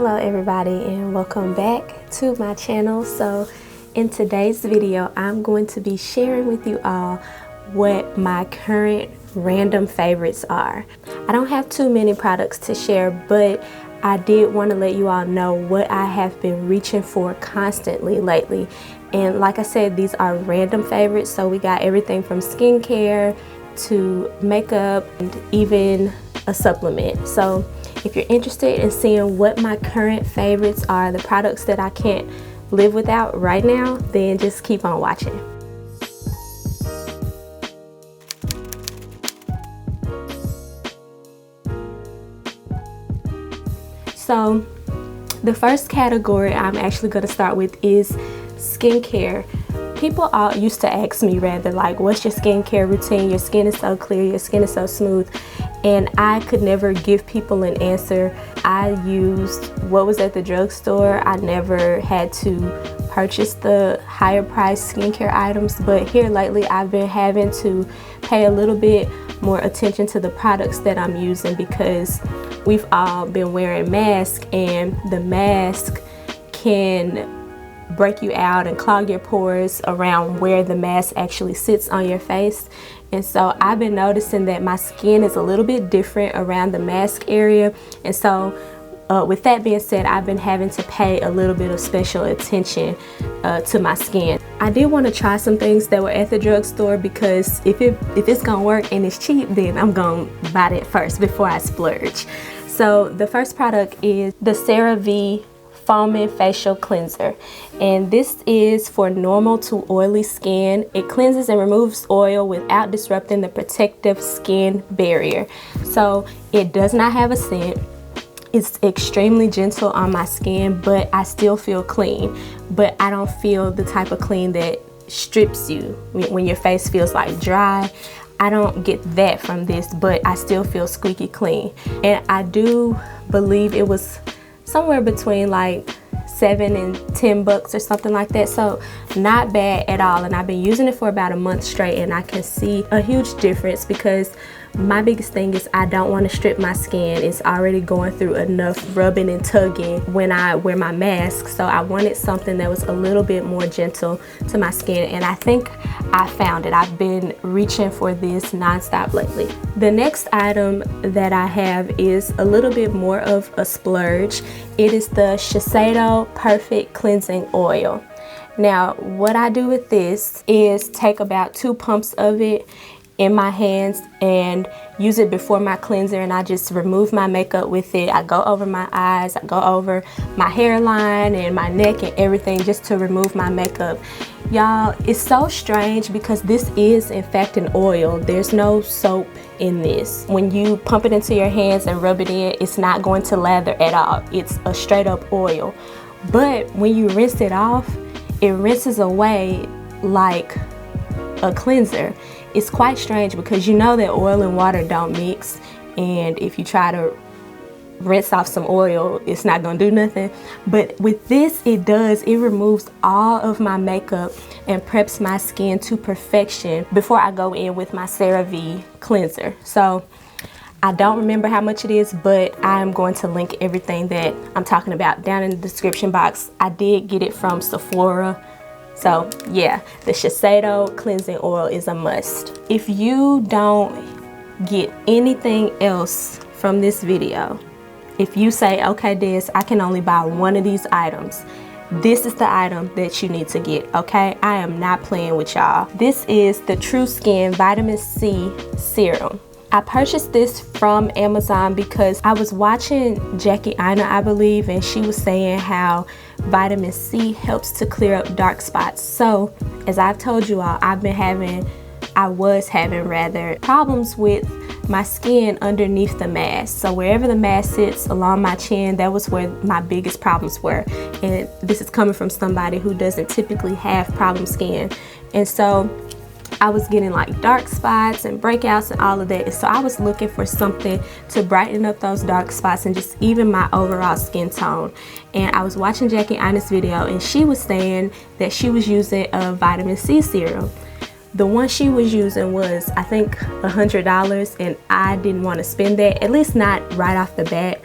Hello everybody and welcome back to my channel. So in today's video I'm going to be sharing with you all what my current random favorites are. I don't have too many products to share, but I did want to let you all know what I have been reaching for constantly lately. And like I said, these are random favorites, so we got everything from skincare to makeup and even a supplement. So if you're interested in seeing what my current favorites are, the products that I can't live without right now, then just keep on watching. So the first category I'm actually going to start with is skincare. People all used to ask me rather, like, what's your skincare routine? Your skin is so clear, your skin is so smooth. And I could never give people an answer. I used what was at the drugstore. I never had to purchase the higher priced skincare items, but here lately I've been having to pay a little bit more attention to the products that I'm using, because we've all been wearing masks and the mask can break you out and clog your pores around where the mask actually sits on your face. And so I've been noticing that my skin is a little bit different around the mask area. And so with that being said, I've been having to pay a little bit of special attention to my skin. I did want to try some things that were at the drugstore, because if it's gonna work and it's cheap, then I'm gonna buy that first before I splurge. So the first product is the Serum Foaming Facial Cleanser, and this is for normal to oily skin. It cleanses and removes oil without disrupting the protective skin barrier. So it does not have a scent. It's extremely gentle on my skin, but I still feel clean. But I don't feel the type of clean that strips you when your face feels like dry. I don't get that from this, but I still feel squeaky clean. And I do believe it was somewhere between like $7 and $10 or something like that, so not bad at all. And I've been using it for about a month straight, and I can see a huge difference, because my biggest thing is I don't want to strip my skin. It's already going through enough rubbing and tugging when I wear my mask, so I wanted something that was a little bit more gentle to my skin, and I think I found it. I've been reaching for this nonstop lately. The next item that I have is a little bit more of a splurge. It is the Shiseido Perfect Cleansing Oil. Now, what I do with this is take about 2 pumps of it in my hands and use it before my cleanser, and I just remove my makeup with it. I go over my eyes, I go over my hairline and my neck and everything, just to remove my makeup. Y'all, it's so strange because this is in fact an oil. There's no soap in this. When you pump it into your hands and rub it in, it's not going to lather at all. It's a straight up oil. But when you rinse it off, it rinses away like a cleanser. It's quite strange, because you know that oil and water don't mix, and if you try to rinse off some oil, it's not gonna do nothing. But with this, it does. It removes all of my makeup and preps my skin to perfection before I go in with my CeraVe cleanser. So I don't remember how much it is, but I'm going to link everything that I'm talking about down in the description box. I did get it from Sephora. So yeah, the Shiseido cleansing oil is a must. If you don't get anything else from this video, if you say, okay Des, I can only buy one of these items, this is the item that you need to get, okay? I am not playing with y'all. This is the True Skin Vitamin C Serum. I purchased this from Amazon because I was watching Jackie Aina, I believe, and she was saying how vitamin C helps to clear up dark spots. So as I've told you all, I was having problems with my skin underneath the mask. So wherever the mask sits along my chin, that was where my biggest problems were. And this is coming from somebody who doesn't typically have problem skin. And so I was getting like dark spots and breakouts and all of that. And so I was looking for something to brighten up those dark spots and just even my overall skin tone. And I was watching Jackie Aina's video, and she was saying that she was using a vitamin C serum. The one she was using was, I think, $100, and I didn't want to spend that, at least not right off the bat.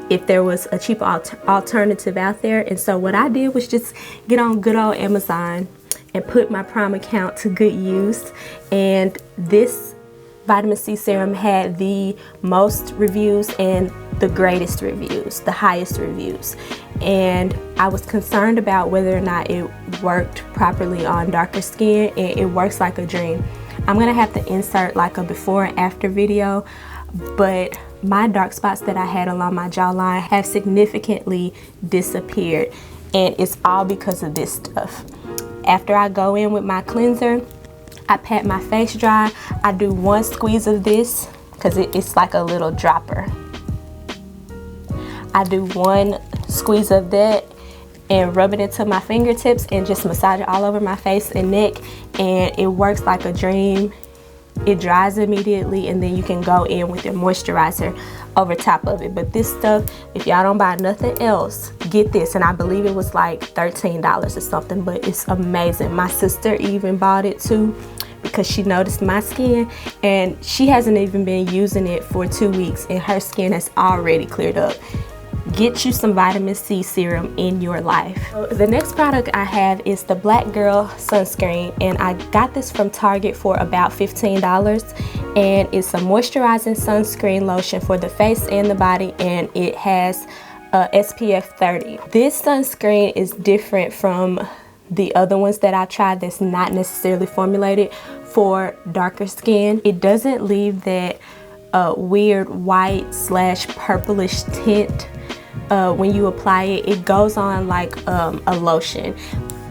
if there was a cheaper alternative out there. And so what I did was just get on good old Amazon and put my Prime account to good use. And this vitamin C serum had the most reviews and the greatest reviews, the highest reviews. And I was concerned about whether or not it worked properly on darker skin, and it works like a dream. I'm gonna have to insert like a before and after video, but my dark spots that I had along my jawline have significantly disappeared, and it's all because of this stuff. After I go in with my cleanser, I pat my face dry. I do one squeeze of this because it's like a little dropper. I do one squeeze of that and rub it into my fingertips and just massage it all over my face and neck, and it works like a dream. It dries immediately, and then you can go in with your moisturizer over top of it. But this stuff, if y'all don't buy nothing else, get this. And I believe it was like $13 or something, but it's amazing. My sister even bought it too because she noticed my skin, and she hasn't even been using it for 2 weeks and her skin has already cleared up. Get you some vitamin C serum in your life. So the next product I have is the Black Girl Sunscreen, and I got this from Target for about $15, and it's a moisturizing sunscreen lotion for the face and the body, and it has SPF 30. This sunscreen is different from the other ones that I tried that's not necessarily formulated for darker skin. It doesn't leave that weird white / purplish tint when you apply it. It goes on like a lotion.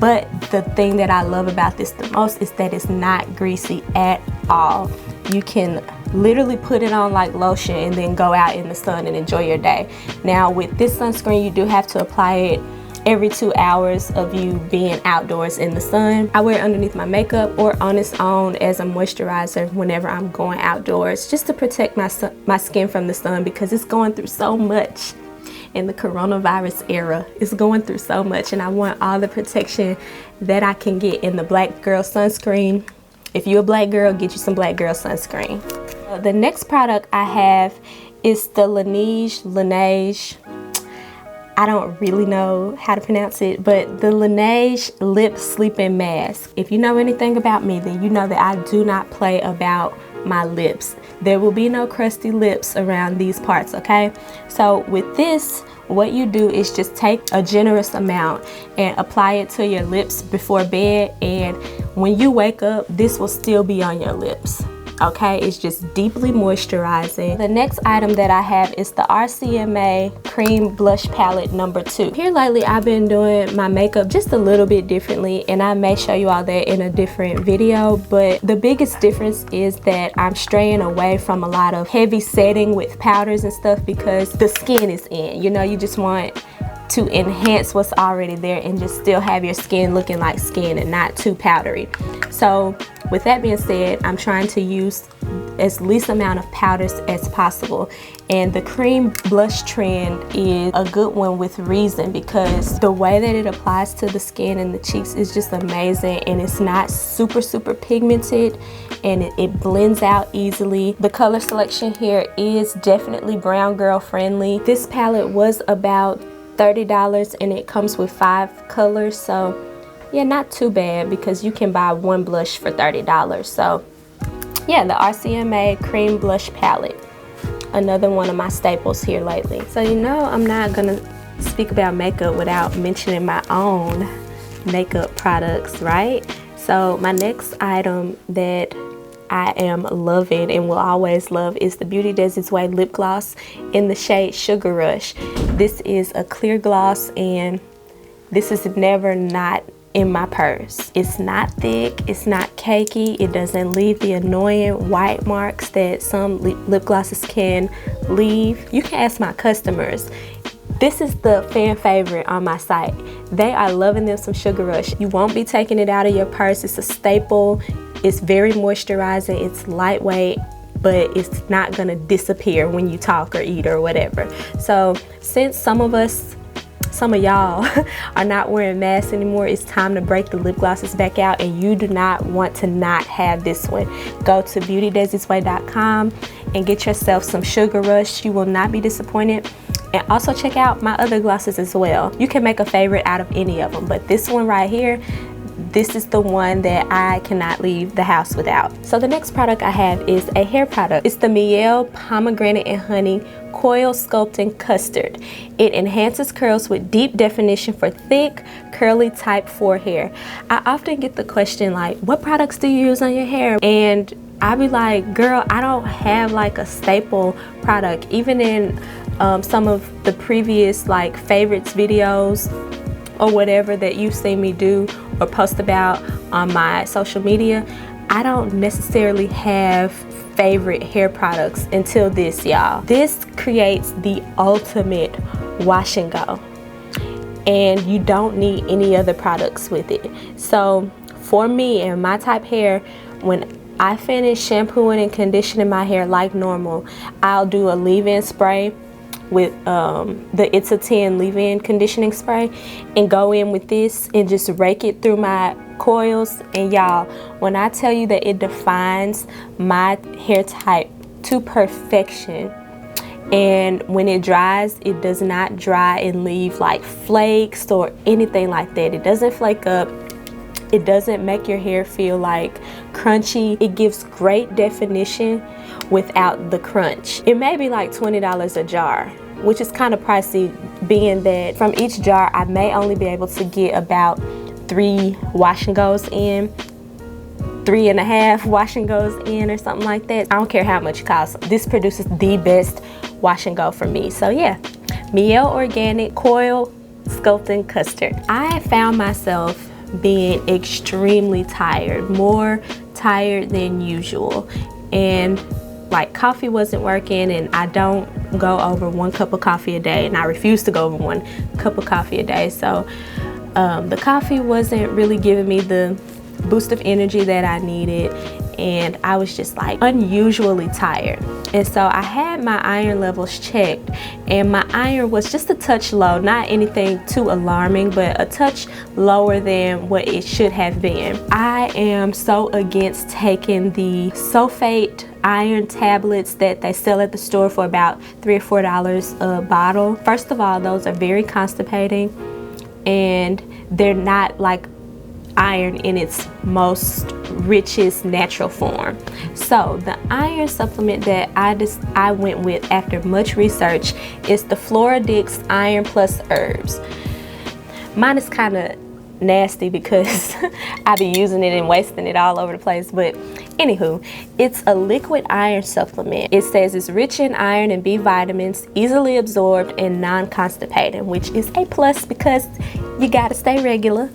But the thing that I love about this the most is that it's not greasy at all. You can literally put it on like lotion and then go out in the sun and enjoy your day. Now with this sunscreen, you do have to apply it every 2 hours of you being outdoors in the sun. I wear it underneath my makeup or on its own as a moisturizer whenever I'm going outdoors, just to protect my skin from the sun, because it's going through so much in the coronavirus era. It's going through so much, and I want all the protection that I can get in the Black Girl Sunscreen. If you're a black girl, get you some Black Girl Sunscreen. The next product I have is the Laneige. I don't really know how to pronounce it, but the Laneige Lip Sleeping Mask. If you know anything about me, then you know that I do not play about my lips. There will be no crusty lips around these parts, okay? So with this, what you do is just take a generous amount and apply it to your lips before bed, and when you wake up, this will still be on your lips. Okay, it's just deeply moisturizing. The next item that I have is the RCMA Cream Blush Palette number 2. Here lately, I've been doing my makeup just a little bit differently, and I may show you all that in a different video, but the biggest difference is that I'm straying away from a lot of heavy setting with powders and stuff, because the skin is in. You know, you just want to enhance what's already there and just still have your skin looking like skin and not too powdery. So with that being said, I'm trying to use as least amount of powders as possible, and the cream blush trend is a good one with reason, because the way that it applies to the skin and the cheeks is just amazing, and it's not super pigmented, and it blends out easily. The color selection here is definitely brown girl friendly. This palette was about $30 and it comes with 5 colors, so yeah, not too bad, because you can buy one blush for $30. So yeah, the RCMA Cream Blush Palette, another one of my staples here lately. So you know, I'm not gonna speak about makeup without mentioning my own makeup products, right? So my next item that I am loving and will always love is the Beauty Desi's Way Lip Gloss in the shade Sugar Rush. This is a clear gloss, and this is never not in my purse. It's not thick, it's not cakey, it doesn't leave the annoying white marks that some lip glosses can leave. You can ask my customers. This is the fan favorite on my site. They are loving them some Sugar Rush. You won't be taking it out of your purse. It's a staple. It's very moisturizing. It's lightweight, but it's not gonna disappear when you talk or eat or whatever. So since some of y'all are not wearing masks anymore, it's time to break the lip glosses back out, and you do not want to not have this one. Go to beautydesisway.com and get yourself some Sugar Rush. You will not be disappointed. And also check out my other glosses as well. You can make a favorite out of any of them, but this one right here, this is the one that I cannot leave the house without. So the next product I have is a hair product. It's the Mielle Pomegranate and Honey Coil Sculpting Custard. It enhances curls with deep definition for thick, curly type 4 hair. I often get the question like, what products do you use on your hair? And I be like, girl, I don't have like a staple product. Even in some of the previous like favorites videos or whatever that you've seen me do or post about on my social media, I don't necessarily have favorite hair products until this, y'all. This creates the ultimate wash and go, and you don't need any other products with it. So for me and my type hair, when I finish shampooing and conditioning my hair like normal, I'll do a leave-in spray with the It's a 10 leave-in conditioning spray and go in with this and just rake it through my coils. And y'all, when I tell you that it defines my hair type to perfection, and when it dries, it does not dry and leave like flakes or anything like that. It doesn't flake up. It doesn't make your hair feel like crunchy. It gives great definition without the crunch. It may be like $20 a jar, which is kind of pricey, being that from each jar I may only be able to get about 3 wash and goes in, 3.5 wash and goes in, or something like that. I don't care how much it costs. This produces the best wash and go for me. So yeah, Mielle Organic Coil Sculpting Custard. I found myself being extremely tired, more tired than usual, and like coffee wasn't working, and I don't go over 1 cup of coffee a day, and I refuse to go over 1 cup of coffee a day. So the coffee wasn't really giving me the boost of energy that I needed, and I was just like unusually tired. And so I had my iron levels checked, and my iron was just a touch low, not anything too alarming, but a touch lower than what it should have been. I am so against taking the sulfate iron tablets that they sell at the store for about $3 or $4 a bottle. First of all, those are very constipating, and they're not like iron in its most richest natural form. So the iron supplement that I went with after much research is the Floradix Iron Plus Herbs. Mine is kind of nasty because I be using it and wasting it all over the place, but anywho, it's a liquid iron supplement. It says it's rich in iron and B vitamins, easily absorbed, and non-constipating, which is a plus because you gotta stay regular.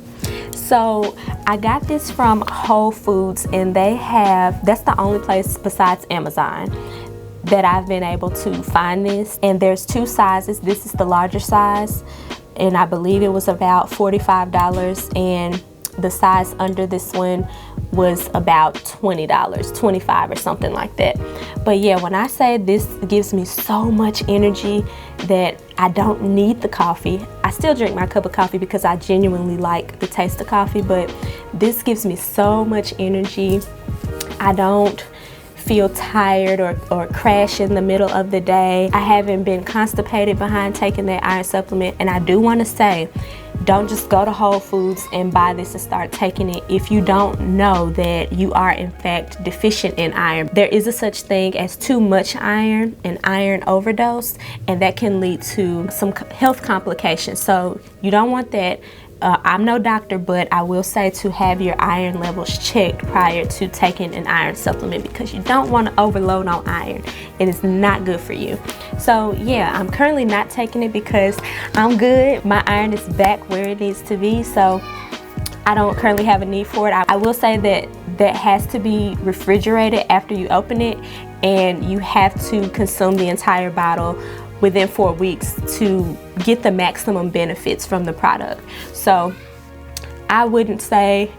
So I got this from Whole Foods, and that's the only place besides Amazon that I've been able to find this. And there's 2 sizes. This is the larger size, and I believe it was about $45, and the size under this one was about $20, $25 or something like that. But yeah, when I say this gives me so much energy that I don't need the coffee. I still drink my cup of coffee because I genuinely like the taste of coffee, but this gives me so much energy. I don't feel tired or crash in the middle of the day. I haven't been constipated behind taking that iron supplement. And I do want to say, don't just go to Whole Foods and buy this and start taking it if you don't know that you are in fact deficient in iron. There is a such thing as too much iron and iron overdose, and that can lead to some health complications. So you don't want that. I'm no doctor, but I will say to have your iron levels checked prior to taking an iron supplement, because you don't want to overload on iron. It is not good for you. So yeah, I'm currently not taking it because I'm good. My iron is back where it needs to be, so I don't currently have a need for it. I will say that has to be refrigerated after you open it, and you have to consume the entire bottle within 4 weeks to get the maximum benefits from the product. So I wouldn't say,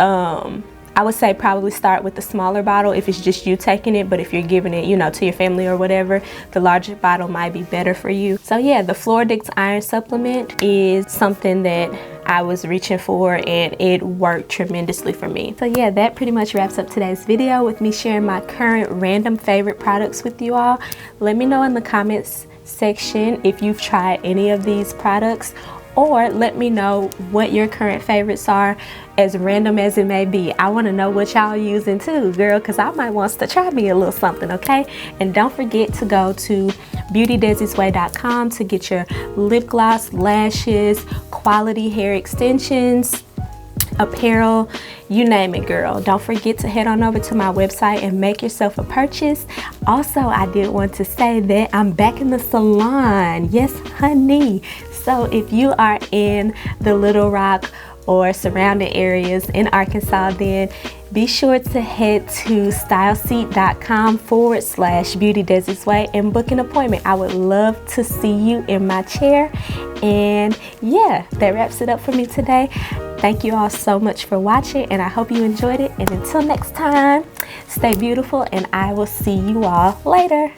I would say probably start with the smaller bottle if it's just you taking it, but if you're giving it, you know, to your family or whatever, the larger bottle might be better for you. So yeah, the Floradix Iron Supplement is something that I was reaching for, and it worked tremendously for me. So yeah, that pretty much wraps up today's video with me sharing my current random favorite products with you all. Let me know in the comments section if you've tried any of these products, or let me know what your current favorites are, as random as it may be. I want to know what y'all using too, girl, because I might want to try me a little something, okay? And don't forget to go to beautydesisway.com to get your lip gloss, lashes, quality hair extensions, apparel, you name it, girl. Don't forget to head on over to my website and make yourself a purchase. Also, I did want to say that I'm back in the salon. Yes, honey. So if you are in the Little Rock or surrounding areas in Arkansas, then be sure to head to styleseat.com/beautydesisway and book an appointment. I would love to see you in my chair. And yeah, that wraps it up for me today. Thank you all so much for watching, and I hope you enjoyed it. And until next time, stay beautiful, and I will see you all later.